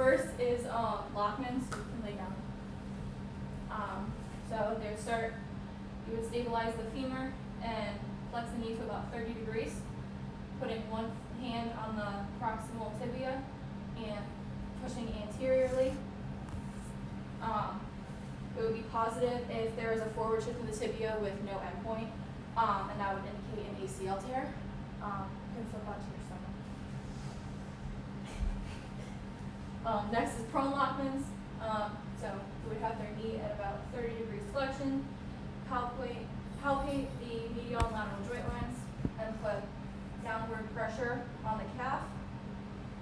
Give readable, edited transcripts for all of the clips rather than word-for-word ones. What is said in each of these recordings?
first is Lockman, so you can lay down. So they would start, you would stabilize the femur and flex the knee to about 30 degrees, putting one hand on the proximal tibia and pushing anteriorly. It would be positive if there is a forward shift of the tibia with no endpoint, and that would indicate an ACL tear. You can flip onto your stomach. Next is prone Lockmans. So you would have their knee at about 30 degrees flexion, palpate the medial and lateral joint lines, and put downward pressure on the calf.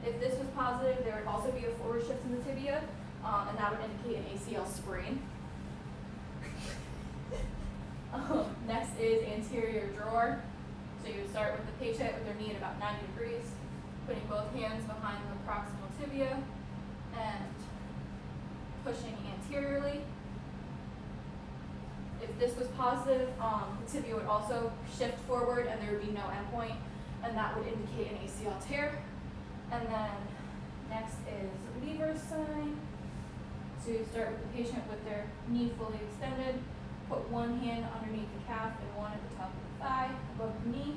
If this was positive, there would also be a forward shift in the tibia, and that would indicate an ACL sprain. Next is anterior drawer. So you would start with the patient with their knee at about 90 degrees, putting both hands behind the proximal tibia and pushing anteriorly. If this was positive, the tibia would also shift forward and there would be no endpoint, and that would indicate an ACL tear. And then next is Lever's sign. So you start with the patient with their knee fully extended, put one hand underneath the calf and one at the top of the thigh, above the knee,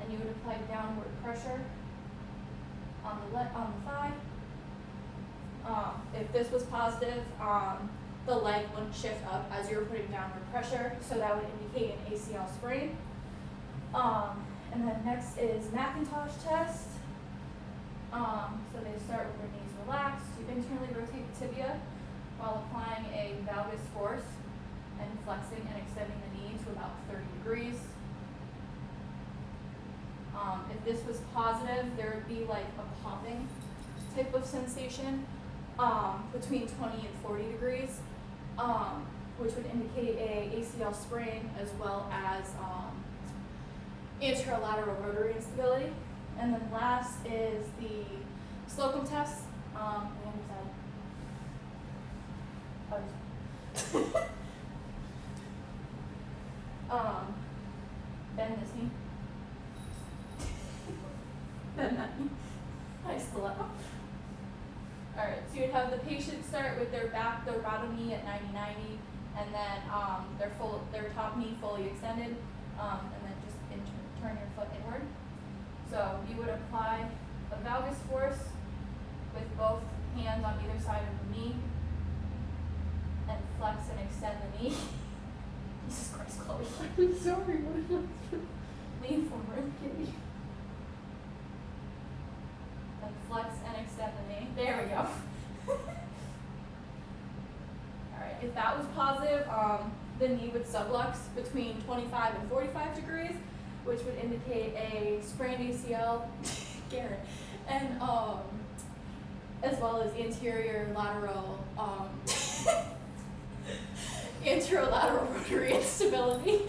and you would apply downward pressure on the thigh. If this was positive, the leg wouldn't shift up as you're putting downward pressure, so that would indicate an ACL sprain. And then next is Macintosh test. So they start with their knees relaxed. You internally rotate the tibia while applying a valgus force and flexing and extending the knee to about 30 degrees. If this was positive, there would be like a popping type of sensation between 20 and 40 degrees, which would indicate a ACL sprain as well as anterolateral rotary instability. And then last is the Slocum test. Bend this knee. Bend that knee. Nice stiletto. Alright, so you'd have the patient start with their bottom knee at 90-90, and then their top knee fully extended, and then just turn your foot inward. So you would apply a valgus force with both hands on either side of the knee, and flex and extend the knee. Jesus Christ, Chloe. I'm sorry, what? Lean forward, kitty. And flex and extend the knee. There we go. Alright, if that was positive, the knee would sublux between 25 and 45 degrees, which would indicate a sprained ACL, Garrett, and as well as anterior lateral anterolateral rotary instability.